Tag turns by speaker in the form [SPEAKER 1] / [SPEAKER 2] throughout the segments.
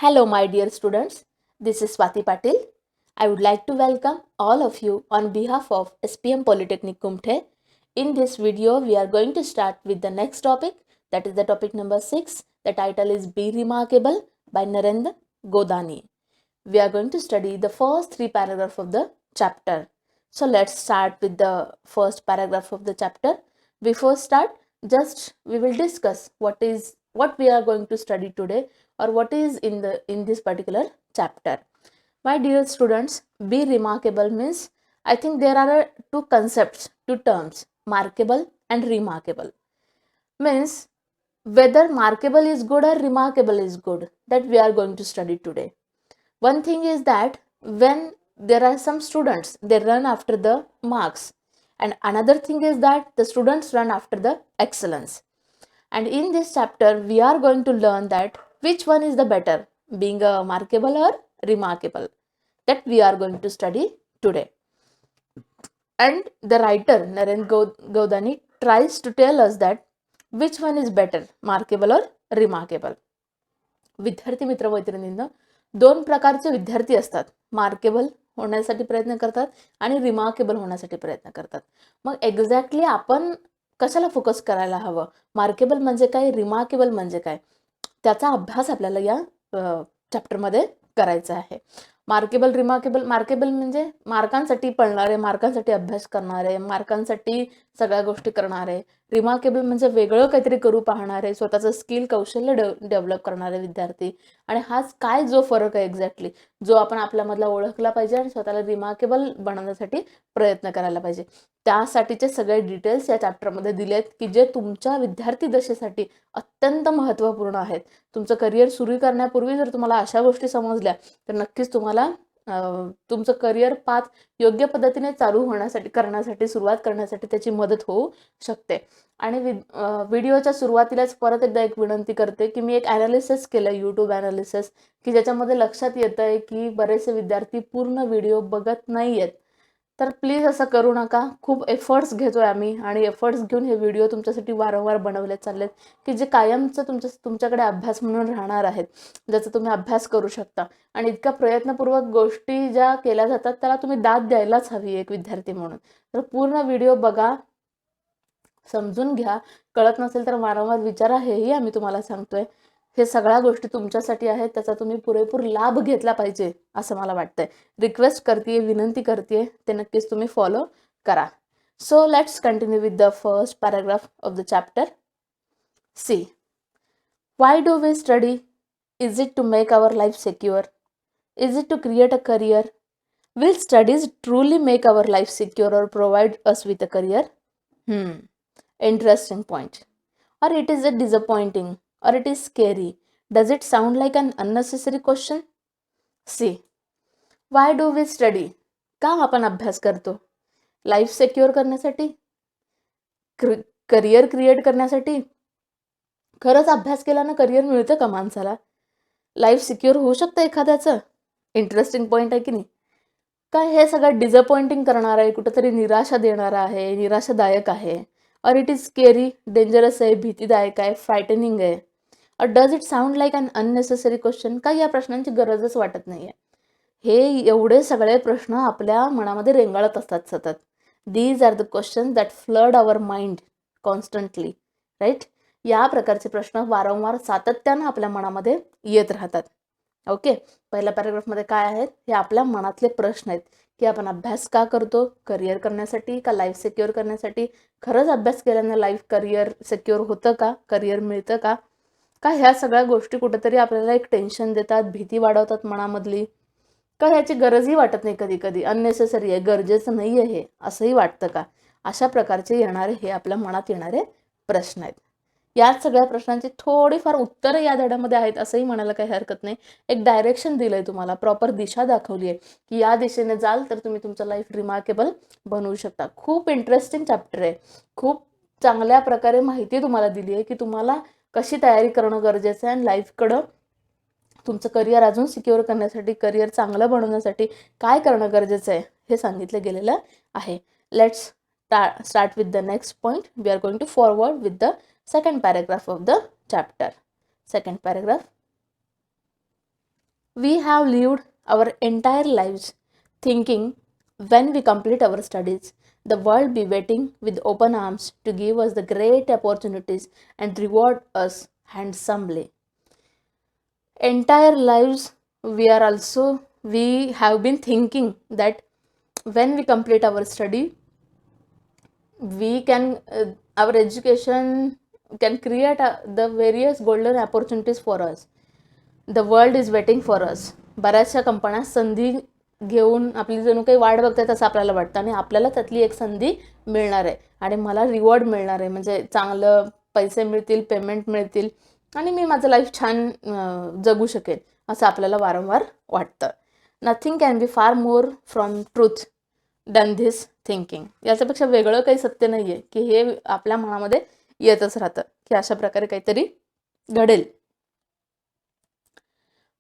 [SPEAKER 1] Hello, my dear students. This is Swati Patil. I would like to welcome all of you on behalf of SPM Polytechnic Kumte. In this video, we are going to start with the next topic, that is the topic number 6. The title is Be Remarkable by Narendra Godani. We are going to study the first 3 paragraphs of the chapter. So let's start with the first paragraph of the chapter. Before start, just we will discuss what we are going to study today, or what is in this particular chapter. My dear students, be remarkable means, I think there are two concepts, two terms, markable and remarkable. Means whether markable is good or remarkable is good, that we are going to study today. One thing is that when there are some students, they run after the marks, and another thing is that the students run after the excellence. And in this chapter, we are going to learn that which one is the better, being a markable or remarkable. That we are going to study today. And the writer, Narendra Godani, tries to tell us that which one is better, markable or remarkable. विद्यार्थी मित्र मैत्रिणींना दोन प्रकारचे विद्यार्थी असतात, markable होण्यासाठी प्रयत्न करतात आणि रिमार्केबल होण्यासाठी प्रयत्न करतात. मग एक्झॅक्टली आपण कशाला फोकस करायला हवं, मार्केबल म्हणजे काय, रिमार्केबल म्हणजे काय, त्याचा अभ्यास आपल्याला या चॅप्टरमध्ये करायचा आहे. मार्केबल रिमार्केबल, मार्केबल म्हणजे मार्कांसाठी पळणारे, मार्कांसाठी अभ्यास करणारे, मार्कांसाठी सगळ्या गोष्टी करणारे. रिमार्केबल म्हणजे वेगळं काहीतरी करू पाहणारे, स्वतःचं स्किल कौशल्य डेव्हलप करणारे विद्यार्थी. आणि हाच काय जो फरक आहे एक्झॅक्टली, जो आपण आपल्यामधला ओळखला पाहिजे आणि स्वतःला रिमार्केबल बनवण्यासाठी प्रयत्न करायला पाहिजे. त्यासाठीचे सगळे डिटेल्स या चॅप्टरमध्ये दिलेत, की जे तुमच्या विद्यार्थी दशेसाठी अत्यंत महत्त्वपूर्ण आहेत. तुमचं करिअर सुरू करण्यापूर्वी जर तुम्हाला अशा गोष्टी समजल्या तर नक्कीच तुम्हाला तुमचं करिअर पाथ योग्य पद्धतीने चालू करण्यासाठी सुरुवात करण्यासाठी त्याची मदत होऊ शकते. आणि व्हिडिओच्या सुरुवातीलाच परत एकदा एक विनंती करते, की मी एक ॲनालिसिस केलं, यूट्यूब ॲनालिसिस, की ज्याच्यामध्ये लक्षात येतं आहे की बरेचसे विद्यार्थी पूर्ण व्हिडिओ बघत नाही आहेत. तर प्लीज असं करू नका. खूप एफर्ट्स घेतोय आम्ही आणि एफर्ट्स घेऊन हे व्हिडिओ तुमच्यासाठी वारंवार बनवले चाललेत, की जे कायमचं तुमच्याकडे अभ्यास म्हणून राहणार आहेत, ज्याचा तुम्ही अभ्यास करू शकता. आणि इतक्या प्रयत्नपूर्वक गोष्टी ज्या केल्या जातात त्याला तुम्ही दाद द्यायलाच हवी एक विद्यार्थी म्हणून. तर पूर्ण व्हिडिओ बघा, समजून घ्या. कळत नसेल तर वारंवार विचारा, हेही आम्ही तुम्हाला सांगतोय. हे सगळ्या गोष्टी तुमच्यासाठी आहेत, त्याचा तुम्ही पुरेपूर लाभ घेतला पाहिजे असं मला वाटतंय. रिक्वेस्ट करते, विनंती करते, ते नक्कीच तुम्ही फॉलो करा. So let's continue with the first paragraph of the chapter. See, why do we study? Is it to make our life secure? Is it to create a career? Will studies truly make our life secure or provide us with a career? Interesting point. Or it is a disappointing, or it is scary. Does it sound like an unnecessary question? See, why do we study? का आपण अभ्यास करतो? Life secure करण्यासाठी? Career create करण्यासाठी? खरंच अभ्यास केल्यानं career मिळतं का माणसाला? लाईफ सिक्युअर होऊ शकतं एखाद्याचं? इंटरेस्टिंग पॉईंट आहे की नाही? काय हे सगळं डिसअपॉइंटिंग करणार आहे, कुठंतरी निराशा देणार आहे, निराशादायक आहे? और इट इज स्केरी, डेंजरस आहे, भीतीदायक आहे, फ्रायटनिंग आहे? Or does it sound like an unnecessary question? का या प्रश्नांची गरजच वाटत नाही आहे? हे एवढे सगळे प्रश्न आपल्या मनामध्ये रेंगाळत असतात सतत. These are the question that flood our mind constantly, right? या प्रकारचे प्रश्न वारंवार सातत्यानं आपल्या मनामध्ये येत राहतात. ओके, पहिल्या पॅराग्राफमध्ये काय आहेत, हे आपल्या मनातले प्रश्न आहेत, की आपण अभ्यास का करतो? करिअर करण्यासाठी का लाईफ सिक्युअर करण्यासाठी? खरंच अभ्यास केल्यानं लाईफ करिअर सिक्युअर होतं का? करिअर मिळतं का? का ह्या सगळ्या गोष्टी कुठेतरी आपल्याला एक टेन्शन देतात, भीती वाढवतात मनामधली? का ह्याची गरजही वाटत नाही, कधी कधी अननेसेसरी आहे, गरजेचं नाही आहे हे, असंही वाटतं का? अशा प्रकारचे येणारे हे आपल्या मनात येणारे प्रश्न आहेत. या सगळ्या प्रश्नांची थोडीफार उत्तरं या धड्यामध्ये आहेत असंही म्हणायला काही हरकत नाही. एक डायरेक्शन दिलंय तुम्हाला, प्रॉपर दिशा दाखवली आहे, की या दिशेने जाल तर तुम्ही तुमचं लाईफ रिमार्केबल बनवू शकता. खूप इंटरेस्टिंग चॅप्टर आहे. खूप चांगल्या प्रकारे माहिती तुम्हाला दिली आहे, की तुम्हाला कशी तयारी करणं गरजेचं आहे आणि लाईफकडं तुमचं करिअर अजून सिक्युअर करण्यासाठी, करिअर चांगलं बनवण्यासाठी काय करणं गरजेचं आहे हे सांगितलं गेलेलं आहे. Let's start with the next point. We are going to forward with the second paragraph of the chapter. Second paragraph. We have lived our entire lives thinking when we complete our studies, the world be waiting with open arms to give us the great opportunities and reward us handsomely. Entire lives we have been thinking that when we complete our study, we can our education can create the various golden opportunities for us. The world is waiting for us. बऱ्याचशा कंपन्या संधी घेऊन आपली जणू काही वाट बघतायत असं आपल्याला वाटतं आणि आपल्याला त्यातली एक संधी मिळणार आहे आणि मला रिवॉर्ड मिळणार आहे, म्हणजे चांगलं पैसे मिळतील, पेमेंट मिळतील आणि मी माझं लाईफ छान जगू शकेन असं आपल्याला वारंवार वाटतं. नथिंग कॅन बी फार more from truth than this thinking. याच्यापेक्षा वेगळं काही सत्य नाही आहे की हे आपल्या मनामध्ये येतच राहतं की अशा प्रकारे काहीतरी घडेल.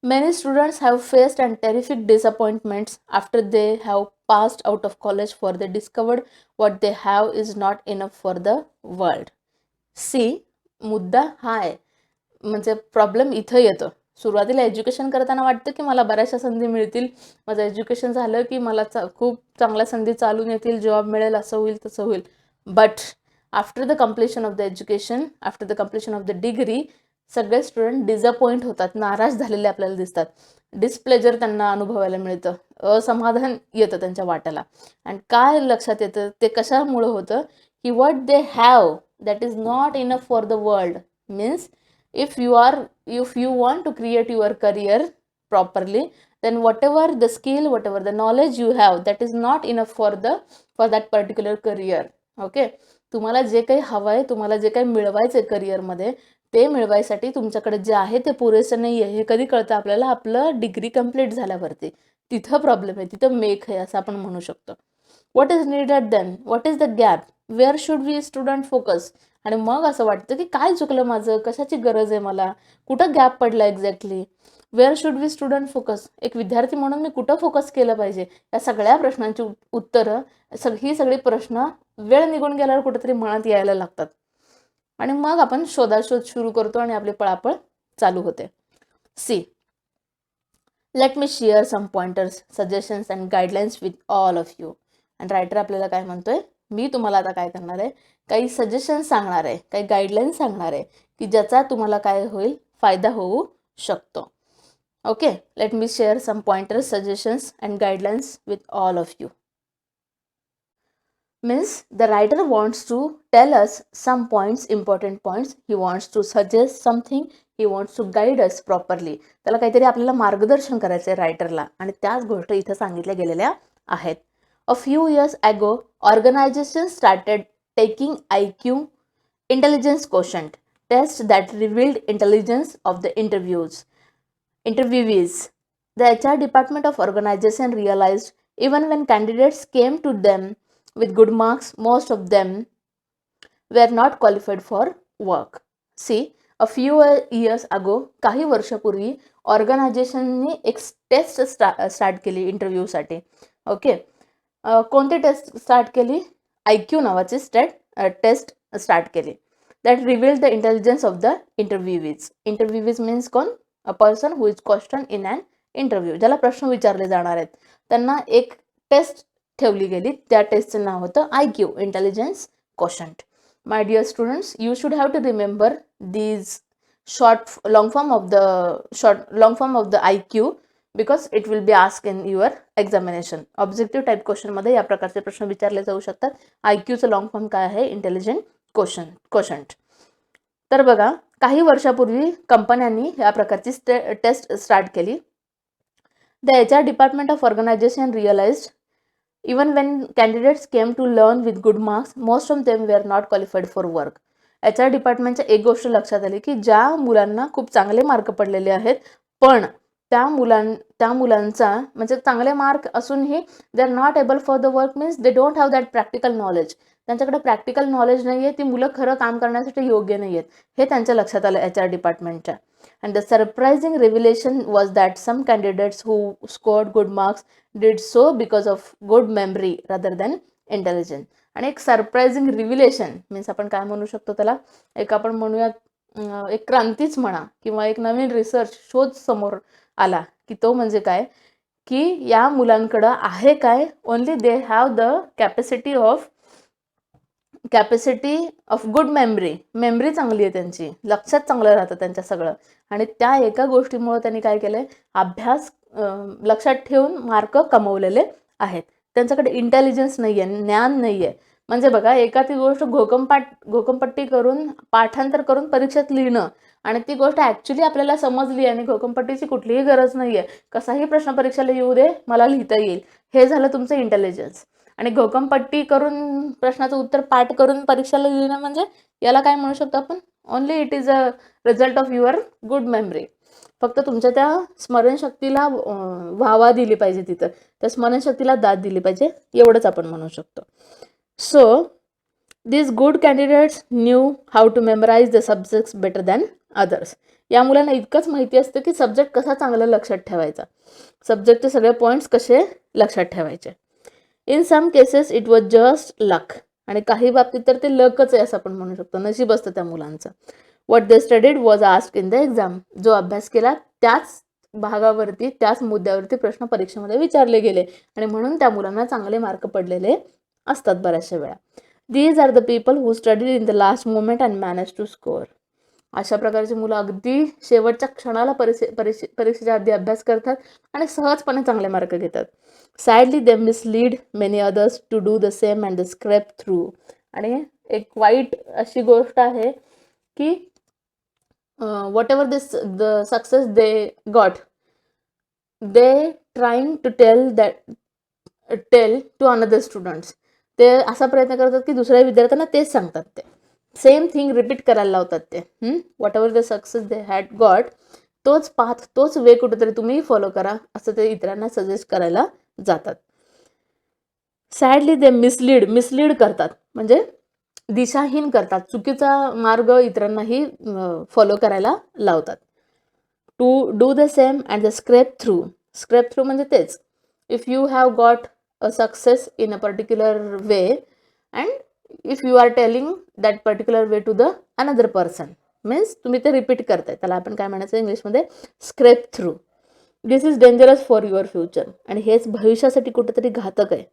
[SPEAKER 1] Many students have faced and terrific disappointments after they have passed out of college, for they discovered what they have is not enough for the world. See, मुद्दा हा आहे, म्हणजे प्रॉब्लेम इथं येतो. सुरुवातीला एज्युकेशन करताना वाटतं की मला बऱ्याचशा संधी मिळतील, माझं एज्युकेशन झालं की मला खूप चांगल्या संधी चालून येतील, जॉब मिळेल, असं होईल तसं होईल. But after the completion of the education, after the completion of the degree, सगळे स्टुडंट डिसअपॉइंट होतात, नाराज झालेले आपल्याला दिसतात. डिस्प्लेजर त्यांना अनुभवायला मिळतं, असमाधान येतं त्यांच्या वाट्याला. आणि काय लक्षात येतं ते कशामुळं होतं की what they have that is not enough for the world. Means if you want to create your career properly, then whatever the skill, whatever the knowledge you have, that is not enough for that particular career. Okay, तुम्हाला जे काही हवंय, तुम्हाला जे काही मिळवायचंय करिअरमध्ये, ते मिळवायसाठी तुमच्याकडे जे आहे ते पुरेसं नाही आहे. हे कधी कळतं आपल्याला? आपलं डिग्री कंप्लीट झाल्यावरती. तिथं प्रॉब्लेम आहे, तिथं मेक आहे असं आपण म्हणू शकतो. What is needed then? What is the gap? Where should we student focus? आणि मग असं वाटतं की काय चुकलं माझं, कशाची गरज आहे मला, कुठं गॅप पडला exactly. Where should we student focus? एक विद्यार्थी म्हणून मी कुठं फोकस केलं पाहिजे? या सगळ्या प्रश्नांची उत्तरं, ही सगळी प्रश्न वेळ निघून गेल्यावर कुठेतरी मनात यायला लागतात आणि मग आपण शोधाशोध सुरू करतो आणि आपली पळापळ चालू होते. See, let me share some pointers, suggestions and guidelines with all of you. आणि रायटर आपल्याला काय म्हणतोय, मी तुम्हाला आता काय करणार आहे, काही सजेशन्स सांगणार आहे, काही गाईडलाईन्स सांगणार आहे की ज्याचा तुम्हाला काय होईल, फायदा होऊ शकतो. Okay, let me share some pointers, suggestions and guidelines with all of you. Means the writer wants to tell us some points, important points. He wants to suggest something. He wants to guide us properly. त्याला काहीतरी आपल्याला मार्गदर्शन करायचं आहे रायटरला आणि त्याच गोष्टी इथं सांगितल्या गेलेल्या आहेत. A few years ago, organizations started taking IQ, intelligence quotient tests that revealed intelligence of the interviewees. The HR department of organization realized even when candidates came to them with good marks, most of them were not qualified for work. See, a few years ago, काही वर्षापूर्वी ऑर्गनायझेशनने एक taste start केली इंटरव्ह्यूसाठी. Okay, कोणती test start केली? IQ नावाची test start केली. That reveal the intelligence of the interviewees. Interviewees means कोण? A person who is question in an interview. ज्याला प्रश्न विचारले जाणार आहेत त्यांना एक टेस्ट ठेवली गेली. त्या टेस्टचं नाव होतं IQ, intelligence quotient. My dear students, you should have to remember these long form of the IQ because it will be asked in your examination. Objective type क्वेश्चनमध्ये या प्रकारचे प्रश्न विचारले जाऊ शकतात. IQचं लॉंग फॉर्म काय आहे? Intelligent quotient. तर बघा, काही वर्षापूर्वी कंपन्यांनी या प्रकारची टेस्ट स्टार्ट केली. The HR department of organization realized even when candidates came to learn with good marks, most of them were not qualified for work. HR डिपार्टमेंटच्या एक गोष्ट लक्षात आली की ज्या मुलांना खूप चांगले मार्क पडलेले आहेत, पण त्या मुलांचा म्हणजे चांगले मार्क असूनही they are not able for the work. Means they don't have that practical knowledge. त्यांच्याकडे प्रॅक्टिकल नॉलेज नाही आहे, ती मुलं खरं काम करण्यासाठी योग्य नाही आहेत, हे त्यांच्या लक्षात आलं HR डिपार्टमेंटच्या. And the surprising revelation was that some candidates who scored good marks did so because of good memory rather than intelligence. आणि एक सरप्राइजिंग रिव्हिलेशन मीन्स आपण काय म्हणू शकतो त्याला, एक आपण म्हणूयात एक क्रांतीच म्हणा किंवा एक नवीन रिसर्च शोध समोर आला की तो म्हणजे काय, की या मुलांकडं आहे काय, only they have the capacity of good memory चांगली आहे त्यांची, लक्षात चांगलं राहतं त्यांच्या सगळं. आणि त्या एका गोष्टीमुळे त्यांनी काय केलंय, अभ्यास लक्षात ठेवून मार्क कमवलेले आहेत. त्यांच्याकडे इंटेलिजन्स नाहीये, ज्ञान नाहीये. म्हणजे बघा, एखादी गोष्ट घोकंपट्टी करून पाठांतर करून परीक्षेत लिहिणं आणि ती गोष्ट ऍक्च्युली आपल्याला समजली आणि घोकंपट्टीची कुठलीही गरज नाहीये, कसाही प्रश्न परीक्षेला येऊ दे मला लिहिता येईल, हे झालं तुमचं इंटेलिजन्स. आणि घोकंपट्टी करून प्रश्नाचं उत्तर पाठ करून परीक्षेला लिहिणं म्हणजे याला काय म्हणू शकतो आपण, only it is a result of your good memory. फक्त तुमच्या त्या स्मरणशक्तीला वाहवा दिली पाहिजे, तिथं त्या स्मरणशक्तीला दाद दिली पाहिजे, एवढंच आपण म्हणू शकतो. So these good candidates knew how to memorize the subjects better than others. या मुलांना इतकंच माहिती असतं की सब्जेक्ट कसा चांगला लक्षात ठेवायचा, सब्जेक्टचे सगळे पॉईंट्स कसे लक्षात ठेवायचे. In some cases it was just luck. आणि काही बाबतीत तर ते लकच आहे असं आपण म्हणू शकतो, नशीब असतं त्या मुलांचं. What they studied was asked in the exam. जो अभ्यास केला त्याच भागावरती, त्याच मुद्द्यावरती प्रश्न परीक्षेमध्ये विचारले गेले आणि म्हणून त्या मुलांना चांगले मार्क पडलेले असतात बऱ्याचशा वेळा. These are the people who studied in the last moment and managed to score. अशा प्रकारची मुलं अगदी शेवटच्या क्षणाला परीक्षेच्या आधी अभ्यास करतात आणि सहजपणे चांगले मार्क घेतात. Sadly they mislead many others to do the same and scrap through. आणि एक वाईट अशी गोष्ट आहे की whatever the success they got, they trying to tell to another students. ते असा प्रयत्न करतात की दुसऱ्या विद्यार्थ्यांना तेच सांगतात, ते सेम थिंग रिपीट करायला लावतात. ते what ever the success they had got, तोच पाथ, तोच वे कुठेतरी तुम्ही फॉलो करा असं ते इतरांना सजेस्ट करायला जातात. सॅडली दे मिसलीड करतात, म्हणजे दिशाहीन करतात, चुकीचा मार्ग इतरांनाही फॉलो करायला लावतात. To do the same and the scrap through म्हणजे तेच, if you have got a success in a particular way and if you are telling that particular way to the another person, means तुम्ही ते repeat करताय, त्याला आपण काय म्हणायचं इंग्लिशमध्ये, scrap through. This is dangerous for your future. आणि हेच भविष्यासाठी कुठेतरी घातक आहे.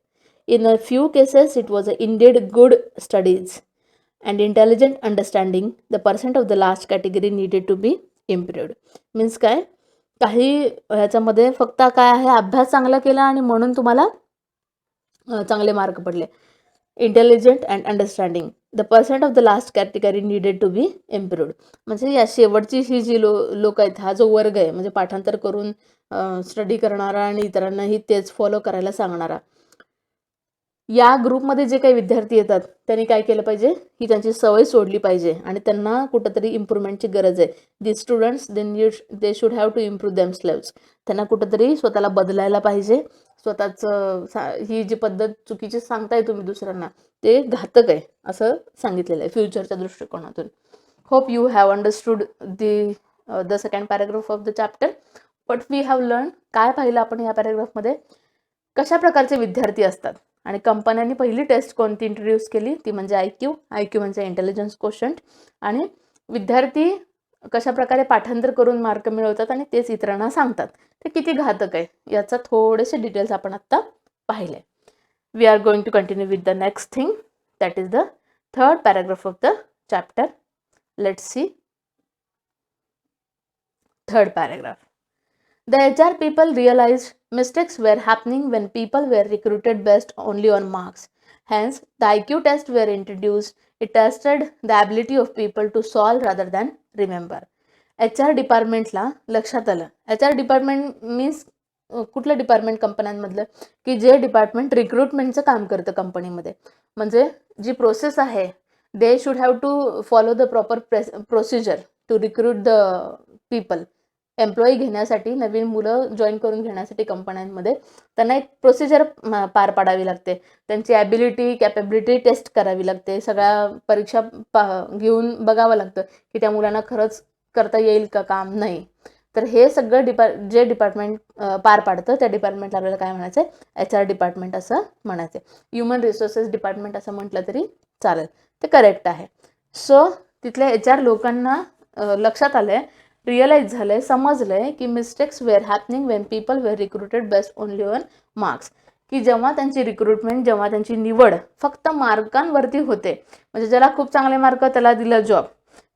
[SPEAKER 1] In a few cases it was indeed good studies and intelligent understanding. The percent of the last category needed to be improved. Means काय, काही ह्याच्यामध्ये फक्त काय आहे, अभ्यास चांगला केला आणि म्हणून तुम्हाला चांगले मार्क पडले. Intelligent and understanding, the percent of the last category needed to be improved. म्हणजे या शेवटची ही जी लोक आहेत, हा जो वर्ग आहे, म्हणजे पाठांतर करून स्टडी करणारा आणि इतरांनाही तेच फॉलो करायला सांगणारा, या ग्रुपमध्ये जे काही विद्यार्थी येतात त्यांनी काय केलं पाहिजे, ही त्यांची सवय सोडली पाहिजे आणि त्यांना कुठंतरी इम्प्रूव्हमेंटची गरज आहे. The students they should have to improve themselves. त्यांना कुठंतरी स्वतःला बदलायला पाहिजे. स्वतःचं ही जी पद्धत चुकीची सांगताय तुम्ही दुसऱ्यांना, ते घातक आहे असं सांगितलेलं आहे फ्युचरच्या दृष्टिकोनातून. Hope you have understood the second paragraph of the chapter. But we have learn, काय पाहिलं आपण या पॅराग्राफमध्ये, कशा प्रकारचे विद्यार्थी असतात. आणि कंपन्यांनी पहिली टेस्ट कोणती इंट्रोड्यूस केली, ती म्हणजे IQ म्हणजे इंटेलिजन्स क्वोशंट. आणि विद्यार्थी कशा प्रकारे पाठांतर करून मार्क मिळवतात आणि तेच इतरांना सांगतात, ते किती घातक आहे याचा थोडेसे डिटेल्स आपण आत्ता पाहिले. We are going to continue with the next thing, that is the third paragraph of the chapter. Let's see third paragraph. The HR people realized mistakes were happening when people were recruited based only on marks. Hence, the IQ tests were introduced. It tested the ability of people to solve rather than remember. HR डिपार्टमेंटला लक्षात आलं. HR department means कुठलं department कंपन्यांमधलं, की जे department रिक्रुटमेंटचं काम करतं कंपनीमध्ये. म्हणजे जी प्रोसेस आहे, they should have to follow the proper procedure to recruit the people. Employee घेण्यासाठी, नवीन मुलं जॉईन करून घेण्यासाठी कंपन्यांमध्ये त्यांना एक प्रोसिजर पार पाडावी लागते. त्यांची ॲबिलिटी, कॅपेबिलिटी टेस्ट करावी लागते. सगळ्या परीक्षा घेऊन बघावं लागतं की त्या मुलांना खरंच करता येईल का काम, नाही. तर हे सगळं जे डिपार्टमेंट पार पाडतं त्या डिपार्टमेंटला आपल्याला काय म्हणायचं आहे, HR डिपार्टमेंट असं म्हणायचं. ह्युमन रिसोर्सेस डिपार्टमेंट असं म्हटलं तरी चालेल, ते करेक्ट आहे. सो तिथल्या HR लोकांना लक्षात आलं आहे, रिअलाइज झालंय, समजलंय की mistakes were happening when people were recruited based only on marks, की जेव्हा त्यांची रिक्रुटमेंट, जेव्हा त्यांची निवड फक्त मार्कांवरती होते, म्हणजे ज्याला खूप चांगले मार्क त्याला दिलं जॉब,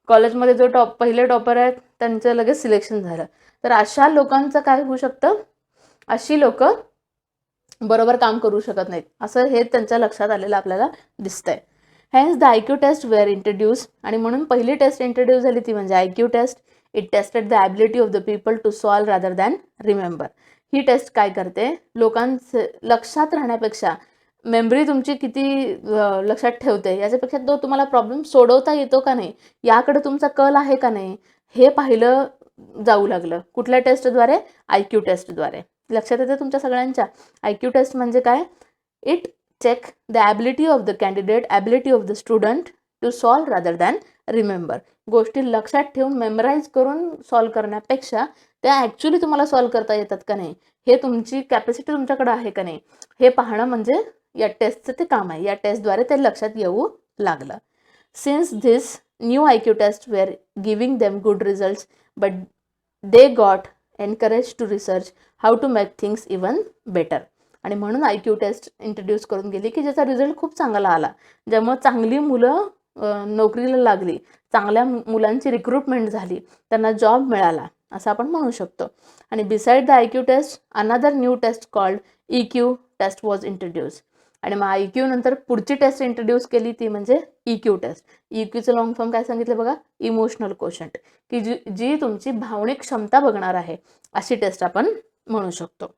[SPEAKER 1] कॉलेजमध्ये जो पहिले टॉपर आहेत त्यांचं लगेच सिलेक्शन झालं, तर अशा लोकांचं काय होऊ शकतं, अशी लोक बरोबर काम करू शकत नाहीत, असं हे त्यांच्या लक्षात आलेलं आपल्याला दिसतंय. Hence the IQ test were introduce, आणि म्हणून पहिली टेस्ट इंट्रोड्यूस झाली ती म्हणजे IQ test. It tested the ability of the people to solve rather than remember. ही टेस्ट काय करते, लोकांचे लक्षात राहण्यापेक्षा मेमरी तुमची किती लक्षात ठेवते याच्यापेक्षा तो तुम्हाला प्रॉब्लेम सोडवता येतो का नाही याकडे तुमचा कल आहे का नाही हे पाहिलं जाऊ लागलं. कुठल्या टेस्टद्वारे? IQ टेस्टद्वारे. लक्षात येते तुमच्या सगळ्यांच्या? IQ टेस्ट म्हणजे काय? It check the ability of the candidate, ability of the student to solve rather than remember. गोष्टी लक्षात ठेवून मेमराईज करून सॉल्व करण्यापेक्षा त्या ॲक्च्युली तुम्हाला सॉल्व करता येतात का नाही, हे तुमची कॅपॅसिटी तुमच्याकडे आहे का नाही हे पाहणं म्हणजे या टेस्टचं ते काम आहे. या टेस्टद्वारे ते लक्षात येऊ लागलं. Since this new IQ test were giving them good results, but they got encourage to research how to make things even better. आणि म्हणून IQ टेस्ट इंट्रोड्यूस करून गेली की ज्याचा रिझल्ट खूप चांगला आला, ज्यामुळे चांगली मुलं नोकरीला लागली, चांगल्या मुलांची रिक्रुटमेंट झाली, त्यांना जॉब मिळाला असं आपण म्हणू शकतो. आणि beside the IQ test another new test called EQ test was introduce. आणि मग IQ नंतर पुढची टेस्ट इंट्रोड्यूस केली ती म्हणजे EQ टेस्ट. EQचं लॉंग फॉर्म काय सांगितलं बघा, इमोशनल कोशंट, की जी तुमची भावनिक क्षमता बघणार आहे अशी टेस्ट आपण म्हणू शकतो.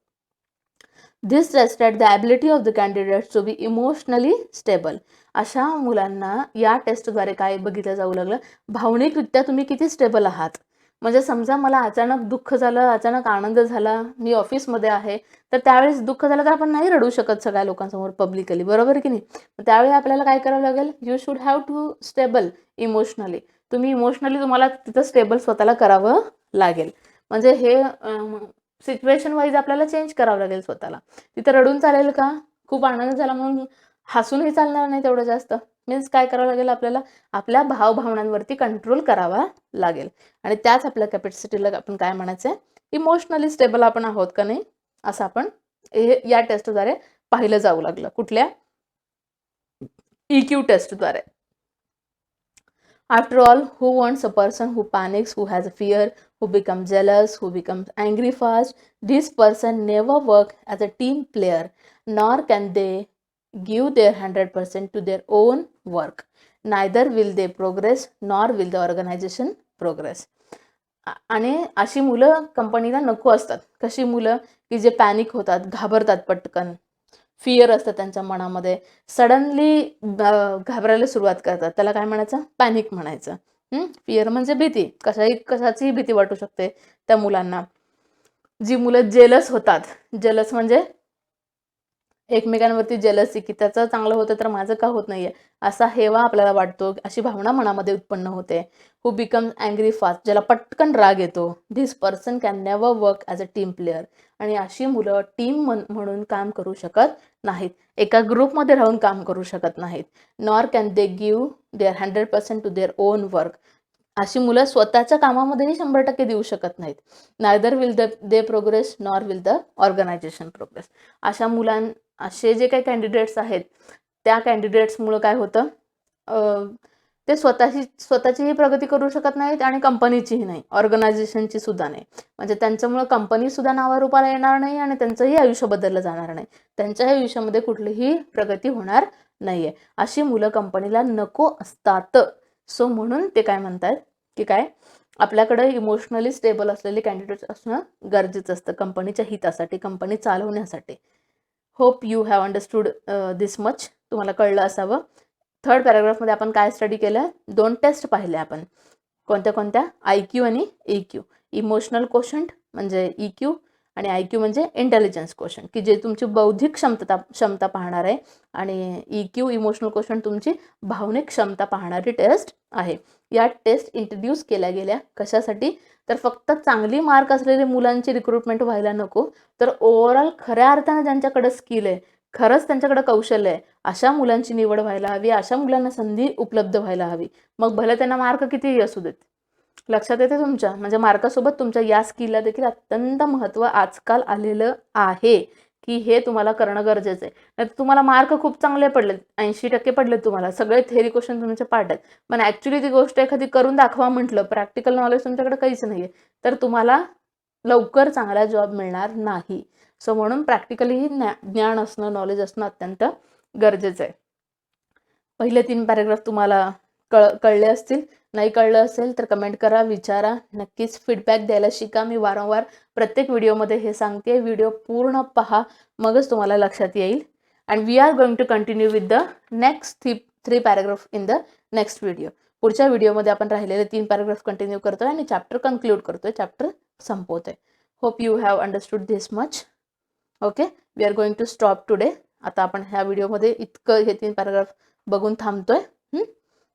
[SPEAKER 1] This tested the ability of the candidates to be emotionally stable. अशा मुलांना या टेस्टद्वारे काय बघितलं जाऊ लागलं, भावनिकरित्या तुम्ही किती स्टेबल आहात. म्हणजे समजा मला अचानक दुःख झालं, अचानक आनंद झाला, मी ऑफिसमध्ये आहे, तर त्यावेळेस दुःख झालं तर आपण नाही रडू शकत सगळ्या लोकांसमोर पब्लिकली, बरोबर की नाही. त्यावेळी आपल्याला काय करावं लागेल, you should have to stable emotionally. तुम्ही इमोशनली तुम्हाला तिथं स्टेबल स्वतःला करावं लागेल. म्हणजे हे सिच्युएशन वाईज आपल्याला चेंज करावं लागेल स्वतःला. तिथं रडून चालेल का? खूप आनंद झाला म्हणून हसूनही चालणार नाही तेवढं जास्त. मीन्स काय करावं लागेल, आपल्याला आपल्या भावभावनांवरती कंट्रोल करावा लागेल. आणि त्याच आपल्या कॅपॅसिटीला आपण काय म्हणायचं आहे, इमोशनली स्टेबल आपण आहोत का नाही असं आपण या टेस्टद्वारे पाहिलं जाऊ लागलं. कुठल्या? EQ टेस्टद्वारे. After all, who wants a person who panics, who has a fear, who becomes jealous, who becomes angry fast? This person never work as a team player, nor can they give their 100% to their own work. Neither will they progress, nor will the organization progress. आणि अशी मुलं कंपनीला नको असतात. कशी मुलं? की जे पॅनिक होतात, घाबरतात पटकन, फिअर असतं त्यांच्या मनामध्ये, सडनली घाबरायला सुरुवात करतात, त्याला काय म्हणायचं? पॅनिक म्हणायचं. फिअर म्हणजे भीती, कशाचीही भीती वाटू शकते त्या मुलांना. जी मुलं जेलस होतात, जेलस म्हणजे एकमेकांवरती जेलसी, की त्याचं चांगलं होतं तर माझं का होत नाहीये असा हेवा आपल्याला वाटतो, अशी भावना मनामध्ये उत्पन्न होते. हू बिकम्स अँग्री फास्ट, ज्याला पटकन राग येतो. This person can never work as a team player. आणि अशी मुलं टीम म्हणून काम करू शकत नाहीत, एका ग्रुपमध्ये राहून काम करू शकत नाहीत. Nor can they give their 100% to their own work. अशी मुलं स्वतःच्या कामामध्येही 100% देऊ शकत नाहीत. Neither will they progress, nor will the organisation progress. असे जे काही कॅन्डिडेट्स आहेत त्या कॅन्डिडेट्समुळं काय होतं, ते स्वतःचीही प्रगती करू शकत नाहीत आणि कंपनीचीही नाही, ऑर्गनायझेशनची सुद्धा नाही. म्हणजे त्यांच्यामुळं कंपनीसुद्धा नावारूपाला येणार नाही आणि त्यांचंही आयुष्य बदललं जाणार नाही. त्यांच्याही आयुष्यामध्ये कुठलीही प्रगती होणार नाहीये. अशी मुलं कंपनीला नको असतात. सो म्हणून ते काय म्हणतात की काय, आपल्याकडे इमोशनली स्टेबल असलेले कॅन्डिडेट्स असणं गरजेचं असतं कंपनीच्या हितासाठी, कंपनी चालवण्यासाठी. Hope you have understood this much. तुम्हाला कळलं असावं. थर्ड पॅराग्राफमध्ये आपण काय स्टडी केलं, 2 टेस्ट पाहिले आपण. कोणत्या? IQ आणि EQ. इमोशनल कोशंट म्हणजे EQ आणि IQ म्हणजे इंटेलिजन्स कोशंट, की जे तुमची बौद्धिक क्षमता पाहणार आहे. आणि EQ इमोशनल कोशंट तुमची भावनिक क्षमता पाहणारी टेस्ट आहे. या टेस्ट इंट्रोड्यूस केल्या गेल्या कशासाठी, तर फक्त चांगली मार्क असलेल्या मुलांची रिक्रुटमेंट व्हायला नको, तर ओव्हरऑल खऱ्या अर्थाने ज्यांच्याकडे स्किल आहे, खरंच त्यांच्याकडे कौशल्य आहे, अशा मुलांची निवड व्हायला हवी, अशा मुलांना संधी उपलब्ध व्हायला हवी. मग भले त्यांना मार्क कितीही असू देत, लक्षात येते तुमच्या? म्हणजे मार्कासोबत तुमच्या या स्किलला देखील अत्यंत महत्त्व आजकाल आलेलं आहे, की हे तुम्हाला करणं गरजेचं आहे. नाहीतर तुम्हाला मार्क खूप चांगले पडलेत, 80% पडलेत तुम्हाला, सगळे थेअरी क्वेश्चन तुमचे पाठ आहेत. पण ॲक्च्युली ती गोष्ट एखादी करून दाखवा म्हटलं, प्रॅक्टिकल नॉलेज तुमच्याकडे काहीच नाहीये, तर तुम्हाला लवकर चांगला जॉब मिळणार नाही. सो म्हणून प्रॅक्टिकलीही ज्ञान असणं, नॉलेज असणं अत्यंत गरजेचं आहे. पहिले 3 पॅराग्राफ तुम्हाला कळले असतील. नाही कळलं असेल तर कमेंट करा, विचारा. नक्कीच फीडबॅक द्यायला शिका. मी वारंवार प्रत्येक व्हिडिओमध्ये हे सांगते. व्हिडिओ पूर्ण पहा, मगच तुम्हाला लक्षात येईल. And we are going to continue with the next 3 paragraph in the next video. पुढच्या व्हिडिओमध्ये आपण राहिलेले 3 पॅराग्राफ कंटिन्यू करतोय आणि चॅप्टर कन्क्लूड करतोय, चॅप्टर संपवतोय. Hope you have understood this much. Okay, we are going to stop today. आता आपण ह्या व्हिडिओमध्ये इतकं हे 3 पॅराग्राफ बघून थांबतोय.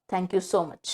[SPEAKER 1] Thank you so much.